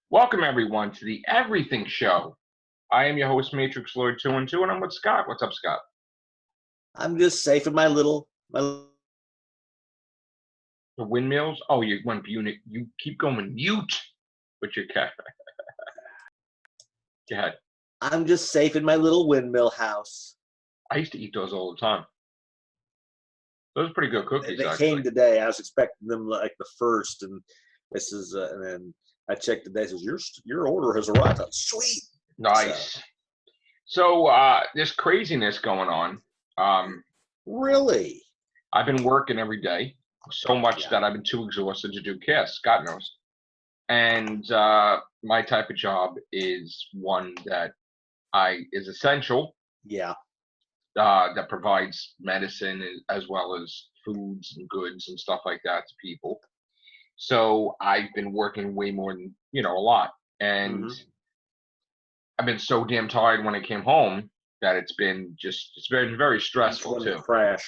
Welcome everyone to the Everything Show. I am your host, Matrixlord212, and I'm with Scott. What's up, Scott? I'm just safe in my little. The windmills? Oh, you went unit. You keep going mute with your cat. Go ahead. I'm just safe in my little windmill house. I used to eat those all the time. Those are pretty good cookies, They actually. came today. I was expecting them like the first, and this is, and then I checked today. It says your order has arrived. Sweet. Nice. So there's craziness going on. Really? I've been working every day so much that I've been too exhausted to do casts. God knows. And my type of job is one that is essential. Yeah. That provides medicine as well as foods and goods and stuff like that to people. So I've been working way more than, a lot. And I've been so damn tired when I came home that it's been very stressful too. Crash.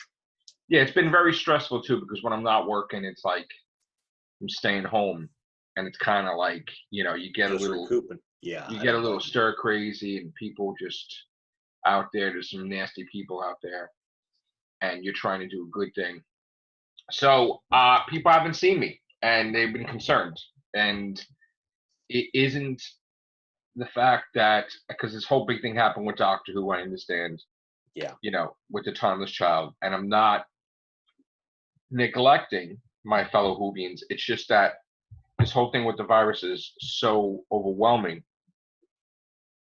Yeah, it's been very stressful too, because when I'm not working, it's like I'm staying home. And it's kind of like, you get Just a little, recouping. Yeah, you get a little stir crazy, and people just out there. There's some nasty people out there, and you're trying to do a good thing. So people haven't seen me, and they've been concerned. And it isn't the fact that, because this whole big thing happened with Doctor Who, I understand. Yeah. With the Timeless Child, and I'm not neglecting my fellow Whovians. It's just that this whole thing with the virus is so overwhelming,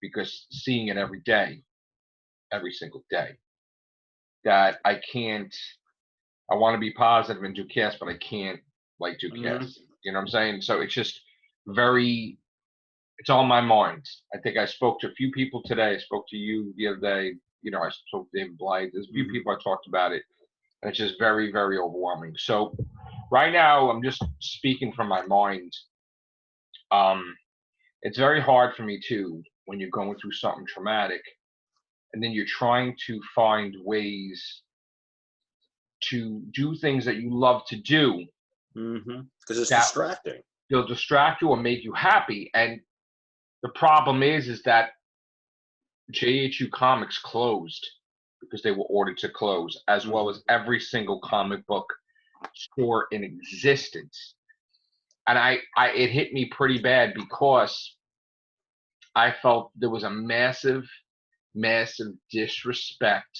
because seeing it every day, every single day, that I want to be positive and do casts, but I can't do casts. You know what I'm saying? So it's just it's on my mind. I think I spoke to a few people today. I spoke to you the other day. I spoke to David Blythe. There's a few people I talked about it, and it's just very, very overwhelming. So right now, I'm just speaking from my mind. It's very hard for me too, when you're going through something traumatic, and then you're trying to find ways to do things that you love to do. Because it's distracting. They'll distract you or make you happy. And the problem is that JHU Comics closed because they were ordered to close, as well as every single comic book store in existence. And it hit me pretty bad, because I felt there was a massive, massive disrespect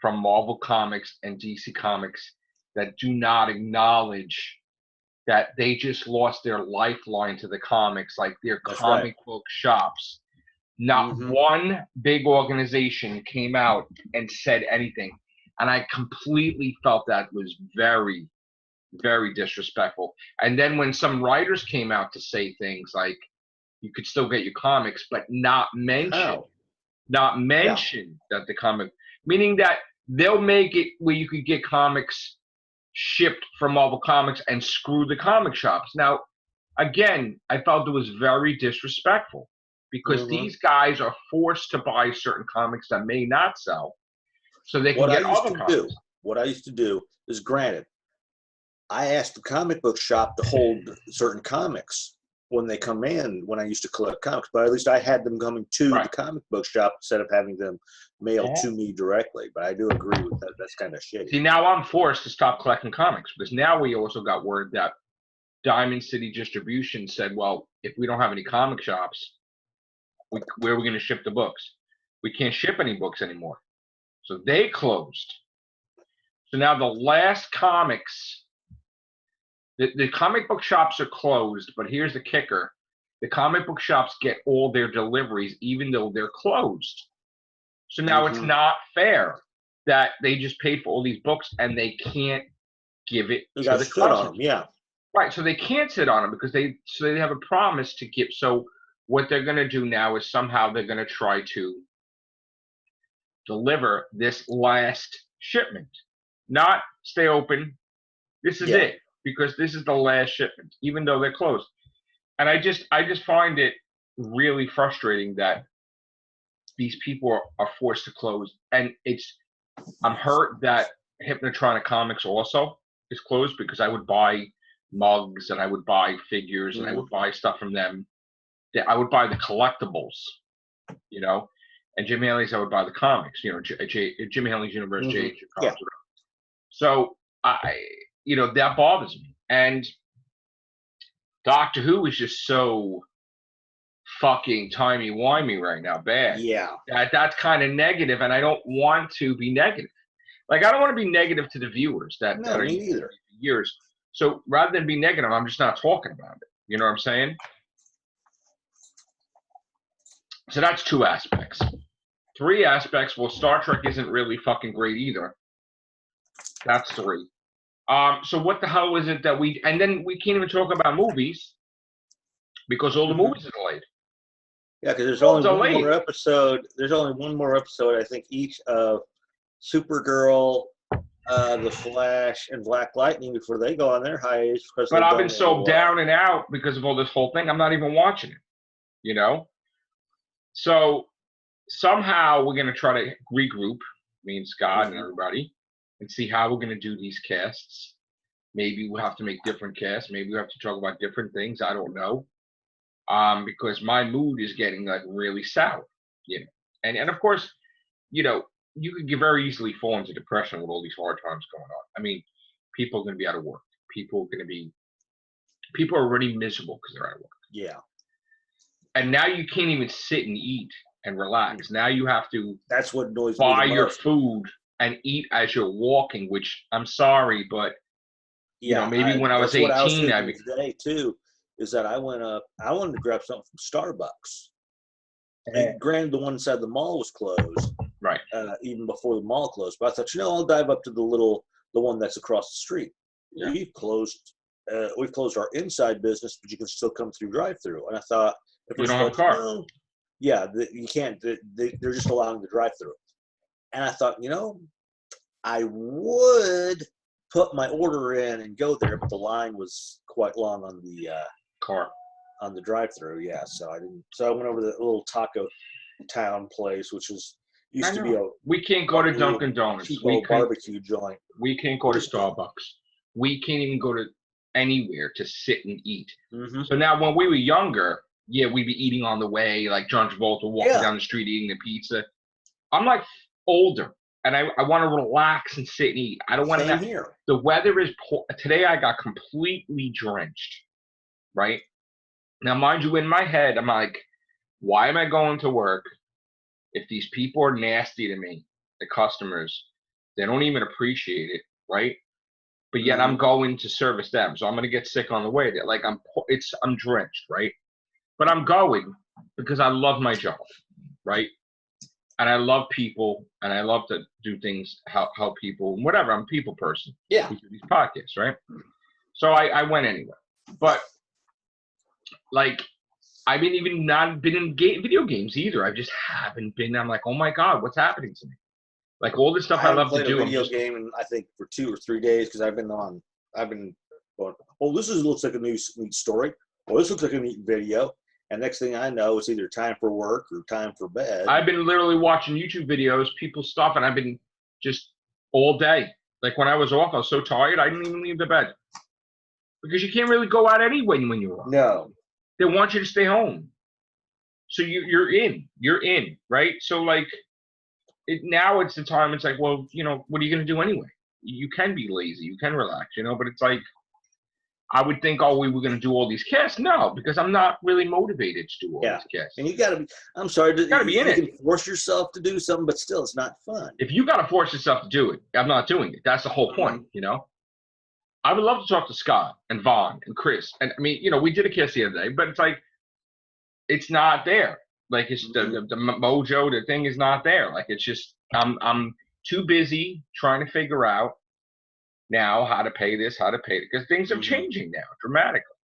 from Marvel Comics and DC Comics that do not acknowledge that they just lost their lifeline to the comics, like their comic book shops. Not one big organization came out and said anything. And I completely felt that was very, very disrespectful. And then when some writers came out to say things like, you could still get your comics, but not mention that the comic, meaning that they'll make it where you could get comics shipped from Marvel Comics and screw the comic shops. Now, again, I felt it was very disrespectful, because these guys are forced to buy certain comics that may not sell, so they can get other comics. What I used to do is, granted, I asked the comic book shop to hold certain comics when they come in, when I used to collect comics, but at least I had them coming to the comic book shop instead of having them mailed to me directly. But I do agree with that. That's kind of shitty. See, now I'm forced to stop collecting comics, because now we also got word that Diamond City Distribution said, well, if we don't have any comic shops, where are we going to ship the books? We can't ship any books anymore. So they closed. So now the last comics, the comic book shops are closed, but here's the kicker. The comic book shops get all their deliveries, even though they're closed. So now it's not fair that they just paid for all these books and they can't give it to the customers. Right, so they can't sit on them, because they have a promise to give. So what they're going to do now is somehow they're going to try to deliver this last shipment. Not stay open. This is it, because this is the last shipment, even though they're closed. And I just find it really frustrating that these people are forced to close. And I'm hurt that Hypnotronic Comics also is closed, because I would buy mugs, and I would buy figures, and I would buy stuff from them. I would buy the collectibles, you know, and Jim Haley's, I would buy the comics, you know, Jim Haley's Universe, J.H. Yeah. So that bothers me. And Doctor Who is just so fucking timey-wimey right now, bad. Yeah. That's kind of negative, and I don't want to be negative. Like, I don't want to be negative to the viewers that are either. Years. So rather than be negative, I'm just not talking about it. You know what I'm saying? So that's 2 aspects. 3 aspects. Well, Star Trek isn't really fucking great either. That's 3. So what the hell is it that and then we can't even talk about movies because all the movies are delayed. Yeah, because there's only one more episode. There's only one more episode, I think, each of Supergirl, The Flash, and Black Lightning before they go on their hiatus. But I've been so down and out because of all this whole thing. I'm not even watching it, you know? So somehow we're going to try to regroup, me and Scott and everybody, and see how we're going to do these casts. Maybe we'll have to make different casts. Maybe we have to talk about different things. I don't know. Because my mood is getting like really sour, you know. And of course, you know, you could very easily fall into depression with all these hard times going on. I mean, people are going to be out of work. People are already miserable because they're out of work. Yeah. And now you can't even sit and eat and relax. Now you have to that's what annoys buy me the your most. food and eat as you're walking, which I'm sorry, but you know, maybe when I was 18, today too, is that I wanted to grab something from Starbucks. And granted, the one inside the mall was closed, right? Even before the mall closed. But I thought, I'll dive up to the one that's across the street. Yeah. We've closed our inside business, but you can still come through drive-through. And I thought, if you don't have a car, you can't. They're just allowing the drive-through. And I thought, I would put my order in and go there, but the line was quite long on the car. On the drive-through, yeah. So I didn't. So I went over to the little Taco Town place, which used to be a. We can't go to Dunkin' Donuts. We barbecue joint. We can't go to Starbucks. We can't even go to anywhere to sit and eat. Mm-hmm. So now, when we were younger, we'd be eating on the way, like John Travolta walking down the street eating the pizza. I'm like older, and I want to relax and sit and eat. I don't want to. Here. The weather is poor. Today I got completely drenched, right? Now, mind you, in my head, I'm like, why am I going to work if these people are nasty to me, the customers? They don't even appreciate it, right? But yet I'm going to service them, so I'm going to get sick on the way there. Like I'm drenched, right? But I'm going because I love my job, right? And I love people, and I love to do things, help people, whatever. I'm a people person. Yeah. We do these podcasts, right? So I went anyway, but. Like, I've not been in video games either. I just haven't been. I'm like, oh my God, what's happening to me? Like all this stuff I love to do. I haven't played a video game in, I think, for 2 or 3 days because I've been going, oh, looks like a neat story. Oh, this looks like a neat video. And next thing I know, it's either time for work or time for bed. I've been literally watching YouTube videos, people's stuff, and I've been just all day. Like when I was off, I was so tired, I didn't even leave the bed. Because you can't really go out anyway when you're off. No. They want you to stay home. So you're in, right? So like now it's the time, it's like, well, what are you going to do anyway? You can be lazy, you can relax, but it's like, I would think, oh, we were going to do all these casts. No, because I'm not really motivated to do all these casts. And you got to be, I'm sorry, you got to be in it. You can force yourself to do something, but still, it's not fun. If you got to force yourself to do it, I'm not doing it. That's the whole point, I would love to talk to Scott and Vaughn and Chris. And I mean, we did a cast the other day, but it's like, it's not there. Like it's the mojo, the thing is not there. Like it's just, I'm too busy trying to figure out now how to pay this, because things are changing now dramatically.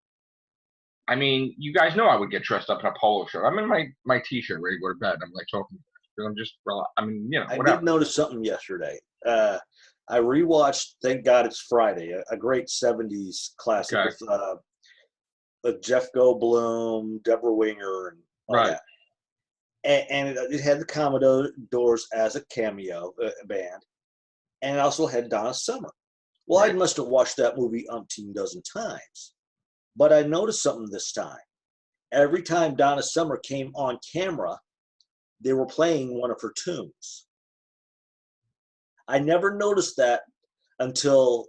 I mean, you guys know I would get dressed up in a polo shirt. I'm in my t-shirt ready to go to bed. I'm like talking because I'm just, whatever. I did notice something yesterday. I rewatched Thank God It's Friday, a great 70s classic with Jeff Goldblum, Deborah Winger, and all that. And it had the Commodores as a cameo band, and it also had Donna Summer. Well, I Right. must have watched that movie umpteen dozen times, but I noticed something this time. Every time Donna Summer came on camera, they were playing one of her tunes. I never noticed that until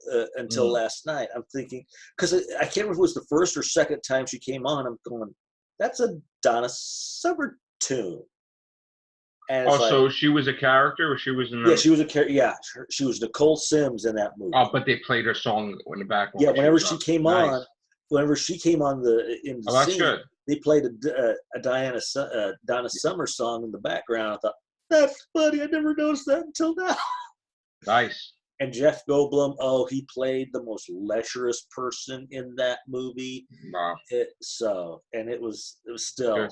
last night. I'm thinking, because I can't remember if it was the first or second time she came on. I'm going, that's a Donna Summer tune, and it's Oh, like, so she was a character, or she was in yeah, the? she was she was Nicole Sims in that movie. Oh, but they played her song in the background Yeah, when she whenever was she on. came Nice. on, whenever she came on in the Oh, that's scene, good. they played a Donna Summer song in the background. I thought, that's funny. I never noticed that until now. Nice. And Jeff Goldblum, oh, he played the most lecherous person in that movie. Wow. And it was still. Good.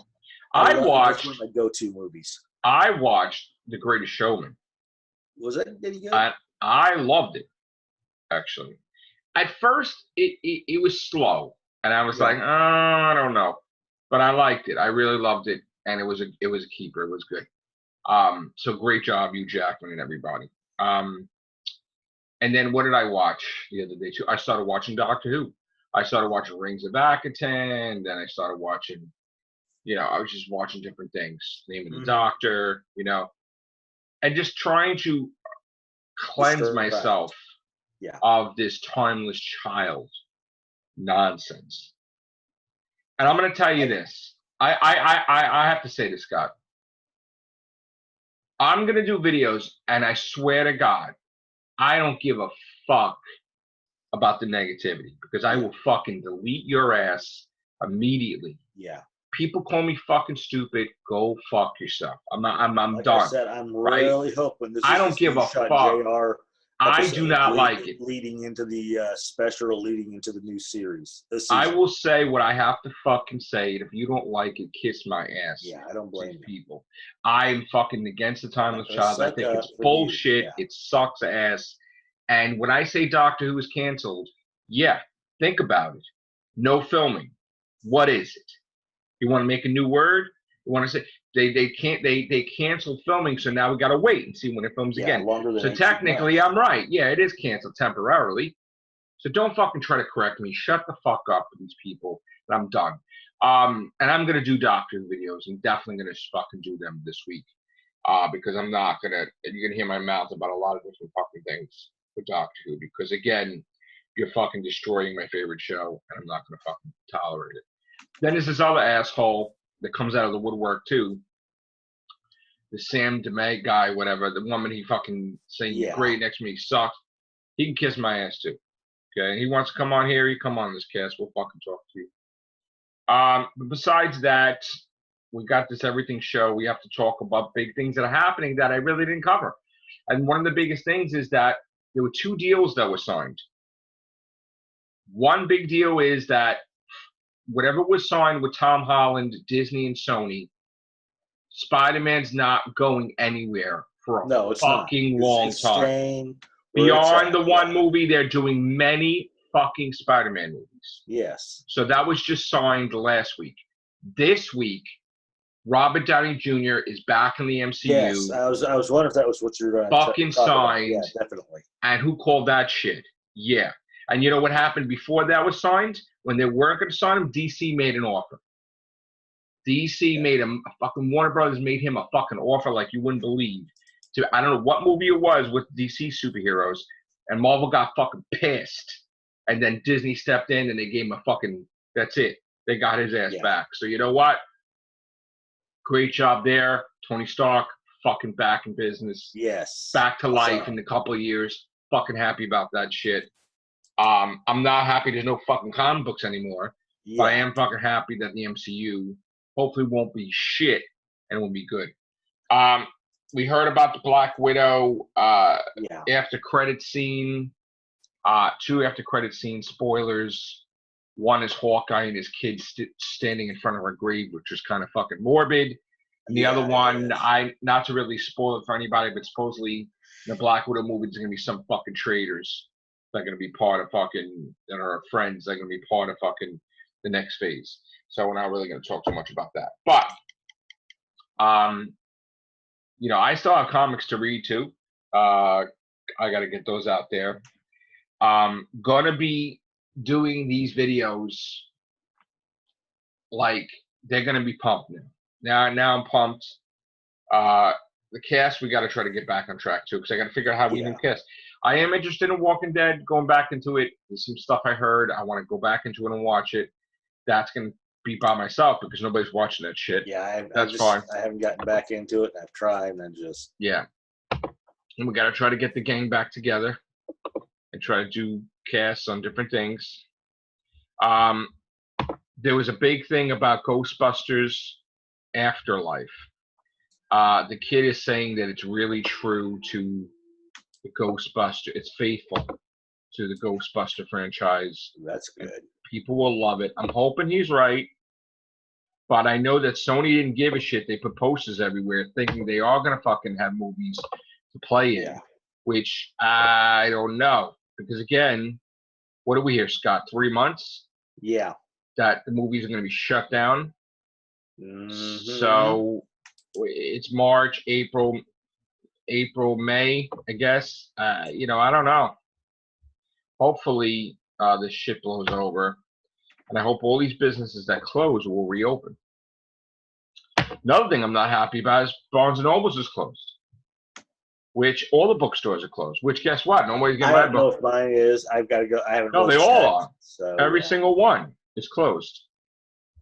It was watched. one of my go-to movies. I watched The Greatest Showman. Was that any good? I loved it, actually. At first, it was slow, and I was like, oh, I don't know, but I liked it. I really loved it, and it was a keeper. It was good. So great job, you Jackman and everybody. And then what did I watch the other day too? I started watching Doctor Who. I started watching Rings of Akaten. Then I started watching, I was just watching different things, Name of the Doctor, and just trying to cleanse myself of this timeless child nonsense. And I'm going to tell you this. I have to say this, Scott. I'm going to do videos, and I swear to God, I don't give a fuck about the negativity, because I will fucking delete your ass immediately. Yeah. People call me fucking stupid. Go fuck yourself. I'm like done. I said, I'm really hoping this is I don't give a fuck. JR I do not like it. Leading into the special, leading into the new series. I will say what I have to fucking say. And if you don't like it, kiss my ass. Yeah, I don't blame people. I'm fucking against the timeless child. I think it's bullshit. It sucks ass. And when I say Doctor Who is canceled, yeah, think about it. No filming. What is it? You want to make a new word? You want to say they canceled filming, so now we got to wait and see when it films again. Longer than so technically, I'm right. Yeah, it is canceled temporarily. So don't fucking try to correct me. Shut the fuck up with these people. And I'm done. And I'm gonna do Doctor Who videos. I'm definitely gonna fucking do them this week. Because I'm not gonna. You're gonna hear my mouth about a lot of different fucking things for Doctor Who. Because again, you're fucking destroying my favorite show, and I'm not gonna fucking tolerate it. Then there's this other asshole that comes out of the woodwork too. The Sam DeMay guy, whatever. The woman he fucking saying you're great next to me sucks. He can kiss my ass too. Okay, he wants to come on here. He come on this cast. We'll fucking talk to you. But besides that, we got this everything show. We have to talk about big things that are happening that I really didn't cover. And one of the biggest things is that there were 2 deals that were signed. One big deal is that whatever was signed with Tom Holland, Disney, and Sony, Spider-Man's not going anywhere for a fucking long time. Beyond the one movie, they're doing many fucking Spider-Man movies. Yes. So that was just signed last week. This week, Robert Downey Jr. is back in the MCU. Yes, I was wondering if that was what you were going to fucking signed. Yeah, definitely. And who called that shit? Yeah. And you know what happened before that was signed? When they weren't going to sign him, DC made an offer. DC made him, fucking Warner Brothers made him a fucking offer like you wouldn't believe. I don't know what movie it was with DC superheroes, and Marvel got fucking pissed. And then Disney stepped in and they gave him a fucking, that's it. They got his ass back. So you know what? Great job there. Tony Stark, fucking back in business. Yes. Back to life in a couple of years. Fucking happy about that shit. I'm not happy there's no fucking comic books anymore. Yeah. But I am fucking happy that the MCU hopefully won't be shit and will be good. We heard about the Black Widow after credit scene. 2 after credit scenes. Spoilers. One is Hawkeye and his kid standing in front of her grave, which was kind of fucking morbid. And the other one, not to really spoil it for anybody, but supposedly in the Black Widow movie, there's going to be some fucking traitors that are going to be part of fucking, that are friends, that are going to be part of fucking the next phase. So we're not really going to talk too much about that. But, I still have comics to read too. I got to get those out there. Gonna be doing these videos like they're gonna be pumped now I'm pumped. The cast, we got to try to get back on track too, because I got to figure out how we do cast. I am interested in Walking Dead, going back into it. There's some stuff I heard. I want to go back into it and watch it. That's going to be by myself because nobody's watching that shit. Yeah, that's fine. I haven't gotten back into it, and I've tried, and just... Yeah. And we got to try to get the gang back together and try to do casts on different things. There was a big thing about Ghostbusters Afterlife. The kid is saying that it's really true to the Ghostbuster. It's faithful to the Ghostbuster franchise. That's good. People will love it. I'm hoping he's right, but I know that Sony didn't give a shit. They put posters everywhere thinking they are going to fucking have movies to play in, which I don't know. Because again, what do we hear, Scott? 3 months? Yeah. That the movies are going to be shut down. Mm-hmm. So it's March, April, May, I guess. I don't know. Hopefully, this shit blows over. And I hope all these businesses that close will reopen. Another thing I'm not happy about is Barnes & Noble's is closed. Which all the bookstores are closed. Which, guess what? Nobody's going to buy books. I don't know if mine is. I've got to go. I haven't. No, they all are. So, every single one is closed.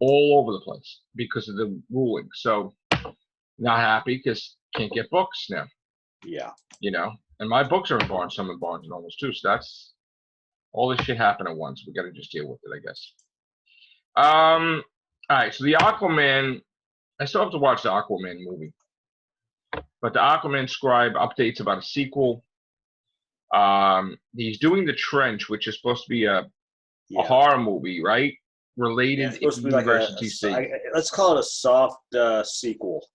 All over the place because of the ruling. So, not happy because can't get books now. Yeah. And my books are in Barnes, some in Barnes and Nobles too. So that's all this shit happened at once. We got to just deal with it, I guess. All right. So the Aquaman, I still have to watch the Aquaman movie, but the Aquaman scribe updates about a sequel. He's doing The Trench, which is supposed to be a horror movie, right? Related to universe DC. Let's call it a soft sequel.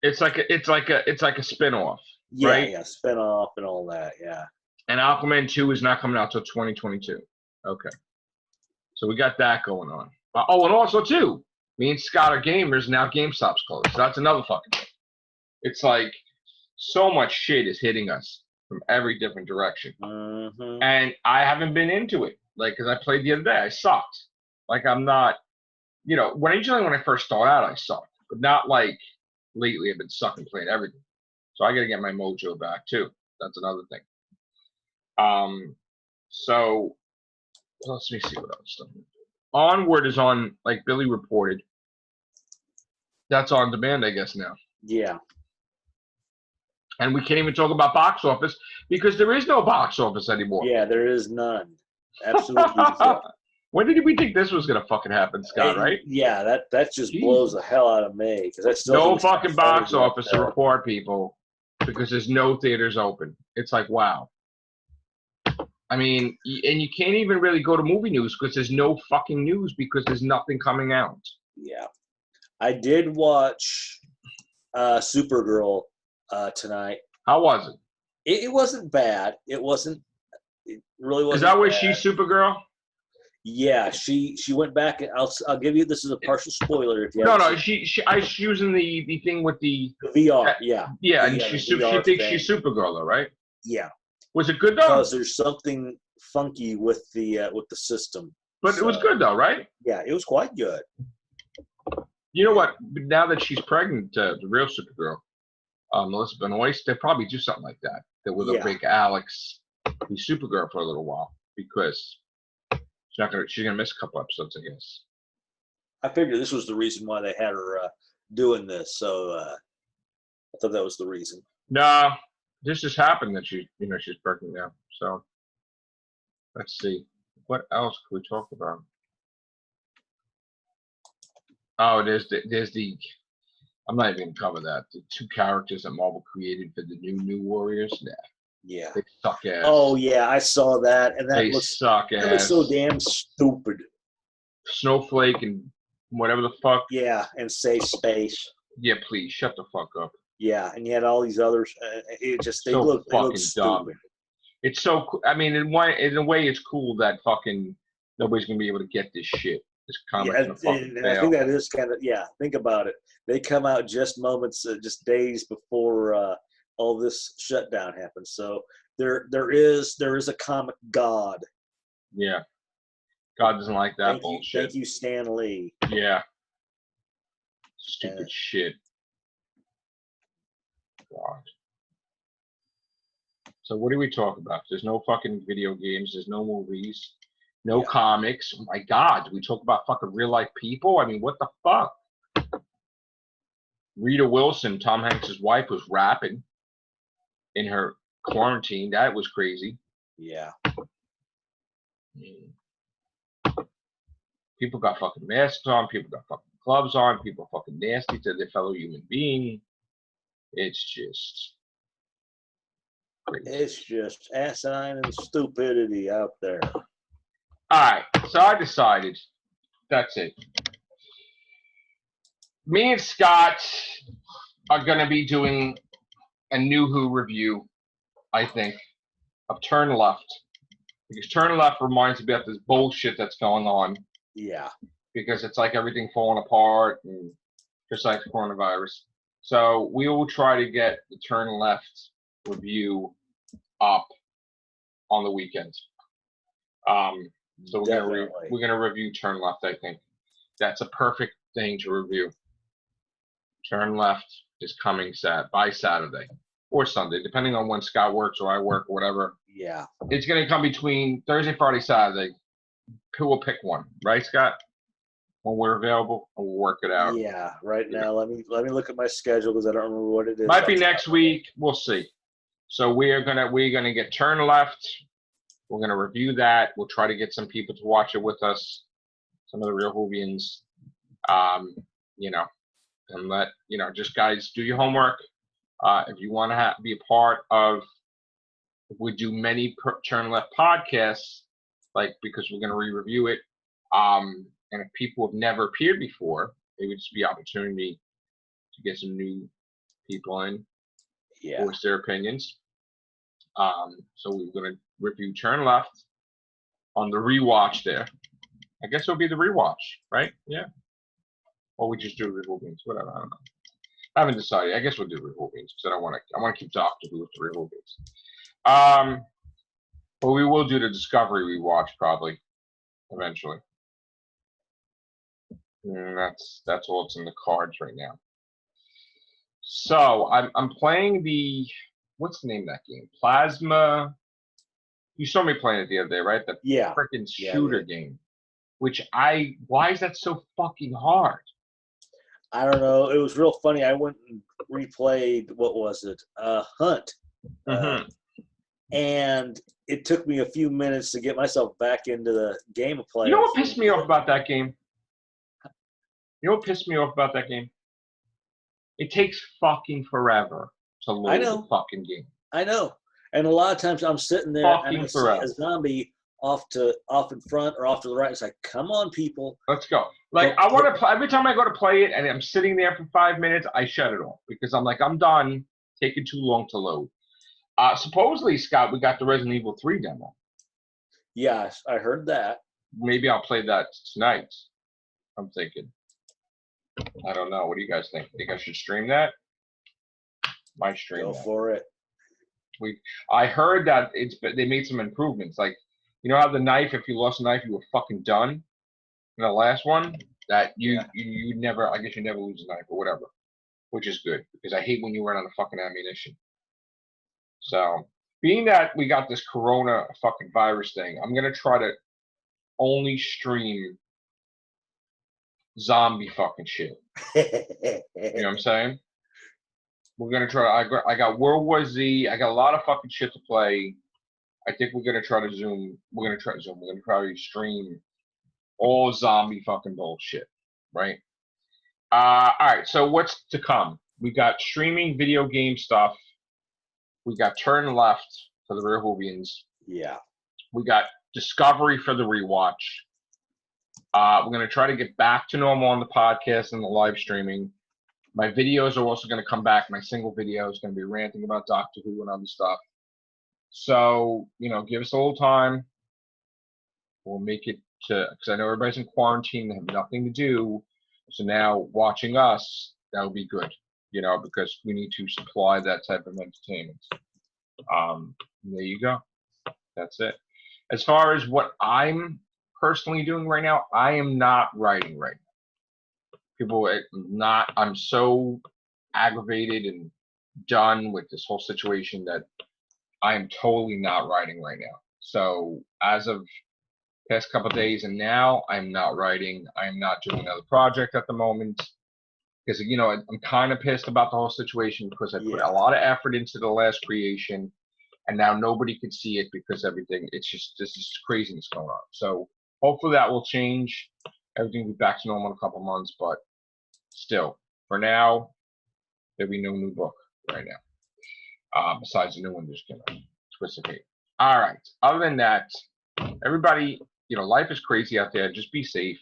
It's like a spin-off, right? Yeah, spin-off and all that, yeah. And Aquaman 2 is not coming out till 2022. Okay. So we got that going on. And also too, me and Scott are gamers, now GameStop's closed. So that's another fucking thing. It's like so much shit is hitting us from every different direction. Mm-hmm. And I haven't been into it. Like, because I played the other day, I sucked. Like, I'm not, when I first started out, I sucked. But not like lately, I've been sucking playing everything. So I got to get my mojo back, too. That's another thing. So, let me see what else. Onward is on, like Billy reported. That's on demand, I guess, now. Yeah. And we can't even talk about box office because there is no box office anymore. Yeah, there is none. Absolutely zero. When did we think this was gonna fucking happen, Scott? Right? Yeah, that just blows the hell out of me because I still no fucking box office to report, people, because there's no theaters open. It's like, wow. I mean, and you can't even really go to movie news because there's no fucking news because there's nothing coming out. Yeah, I did watch Supergirl tonight. How was it? It wasn't bad. It really wasn't. Is that where bad. she's Supergirl? Yeah, she went back. I'll give you this is a partial spoiler if you. No, she's using the thing with the VR. Yeah, and she thinks she's Supergirl though, right? Yeah. Was it good though? Because there's something funky with the system. But it was good though, right? Yeah, it was quite good. You know what? Now that she's pregnant, the real Supergirl, Melissa Benoist, they'll probably do something like that. That will make Alex be Supergirl for a little while because she's gonna miss a couple episodes, I guess. I figured this was the reason why they had her doing this, so I thought that was the reason. No, this just happened that she's pregnant now. So let's see, what else could we talk about? Oh, there's the. I'm not even gonna cover that. The 2 characters that Marvel created for the new Warriors. Yeah. They suck ass. Oh yeah, I saw that, and that suck ass. That looks so damn stupid. Snowflake and whatever the fuck. Yeah, and Safe Space. Yeah, please shut the fuck up. Yeah, and you had all these others. They look dumb. stupid. It's so. I mean, in a way, it's cool that fucking nobody's gonna be able to get this shit. This comic. Yeah, and I think that is kind of Think about it. They come out just days before all this shutdown happens. So there is a comic god. Yeah. God doesn't like that bullshit. Thank you, Stan Lee. Yeah. Stupid shit. God. So what do we talk about? There's no fucking video games. There's no movies. No comics. Oh my God. Do we talk about fucking real life people? I mean, what the fuck? Rita Wilson, Tom Hanks' wife, was rapping in her quarantine. That was crazy. Yeah. People got fucking masks on. People got fucking gloves on. People are fucking nasty to their fellow human being. It's just crazy. It's just asinine and stupidity out there. All right. So I decided. That's it. Me and Scott are going to be doing a new Who review, I think, of Turn Left. Because Turn Left reminds me about this bullshit that's going on. Yeah. Because it's like everything falling apart, and just like coronavirus. So we will try to get the Turn Left review up on the weekends. So we're gonna review Turn Left. I think that's a perfect thing to review. Turn Left is coming by Saturday or Sunday, depending on when Scott works or I work or whatever. Yeah. It's gonna come between Thursday, Friday, Saturday. Who will pick one, right, Scott? When we're available, and we'll work it out. Yeah. Right now, let me look at my schedule because I don't remember what it is. Might be next week. We'll see. So we're gonna get Turn Left. We're gonna review that. We'll try to get some people to watch it with us. Some of the real Whovians. And let just guys do your homework. If you want to be a part of, if we do many Turn Left podcasts, because we're gonna re-review it. And if people have never appeared before, it would just be an opportunity to get some new people in, voice their opinions. So we're going to review Turn Left on the rewatch there. I guess it'll be the rewatch, right? Yeah. Or we just do Real Beans, whatever. I don't know. I haven't decided. I guess we'll do Real Beans because I want to keep Doctor Who with the Real Beans. But we will do the Discovery rewatch probably eventually. And that's all that's in the cards right now. So I'm playing what's the name of that game? Plasma. You saw me playing it the other day, right? The freaking shooter game. Why is that so fucking hard? I don't know. It was real funny. I went and replayed, what was it? Hunt. And it took me a few minutes to get myself back into the game of play. You know what pissed me off about that game? It takes fucking forever to load the fucking game. I know. And a lot of times I'm sitting there and I see a zombie off in front or off to the right. It's like, come on, people. Let's go. I want to play. Every time I go to play it and I'm sitting there for 5 minutes, I shut it off because I'm like, I'm done. Taking too long to load. Supposedly, Scott, we got the Resident Evil 3 demo. Yes, I heard that. Maybe I'll play that tonight. I'm thinking. I don't know. What do you guys think? Think I should stream that? Might stream Go that. for it. I heard that they made some improvements. Like, you know how the knife, if you lost a knife, you were fucking done in the last one? That you never, I guess you never lose a knife or whatever, which is good because I hate when you run out of fucking ammunition. So, being that we got this corona fucking virus thing, I'm going to try to only stream zombie fucking shit. You know what I'm saying? We're going to try. I got World War Z. I got a lot of fucking shit to play. I think we're going to try to Zoom. We're going to try to Zoom. We're going to probably stream all zombie fucking bullshit, right? All right, so what's to come? We got streaming video game stuff. We got Turn Left for the Real Whovians. Yeah. We got Discovery for the rewatch. We're going to try to get back to normal on the podcast and the live streaming. My videos are also going to come back. My single video is going to be ranting about Doctor Who and other stuff. So, give us a little time. We'll make it because I know everybody's in quarantine. They have nothing to do. So now watching us, that would be good, because we need to supply that type of entertainment. There you go. That's it. As far as what I'm personally doing right now, I am not writing right now. People, I'm so aggravated and done with this whole situation that I am totally not writing right now. So as of past couple of days and now, I'm not writing. I'm not doing another project at the moment. Because, you know, I'm kind of pissed about the whole situation because I put a lot of effort into the last creation. And now nobody can see it because everything, it's just, this is craziness going on. So hopefully that will change. Everything will be back to normal in a couple months, but still, for now, there'll be no new book right now. Besides the new one just came out, Twisted Fate. All right, other than that, everybody, you know, life is crazy out there. Just be safe.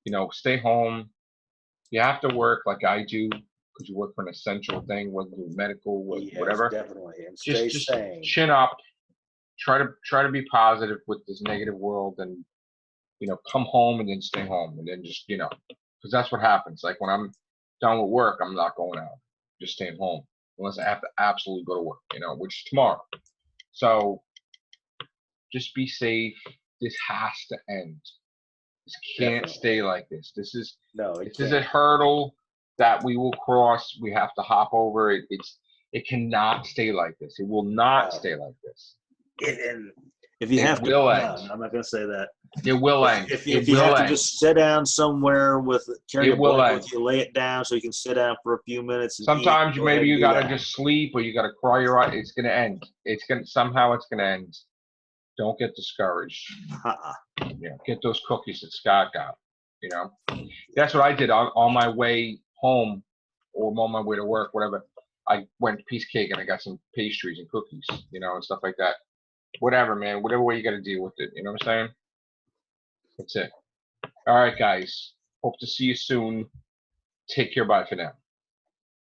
You know, stay home. You have to work like I do, because you work for an essential thing, whether it's medical, whatever. Definitely, and stay sane. Chin up. Try to be positive with this negative world, and you know, come home and then stay home, and then just, you know, because that's what happens. Like when I'm done with work, I'm not going out, just staying home unless I have to absolutely go to work, you know, which is tomorrow. So just be safe. This has to end. This can't stay like this. This is a hurdle that we will cross. We have to hop over it. It cannot stay like this. It will not stay like this. If you have to, will end. No, I'm not going to say that. It will end. If you have to just sit down somewhere carry a blanket with you, lay it down so you can sit down for a few minutes. And sometimes maybe you got to just sleep, or you got to cry your eyes. It's going to end. Somehow it's going to end. Don't get discouraged. You know, get those cookies that Scott got. You know, that's what I did on my way home, or on my way to work, whatever. I went to Piece Cake and I got some pastries and cookies, you know, and stuff like that. Whatever, man. Whatever way you got to deal with it. You know what I'm saying? That's it. All right, guys. Hope to see you soon. Take care. Bye for now.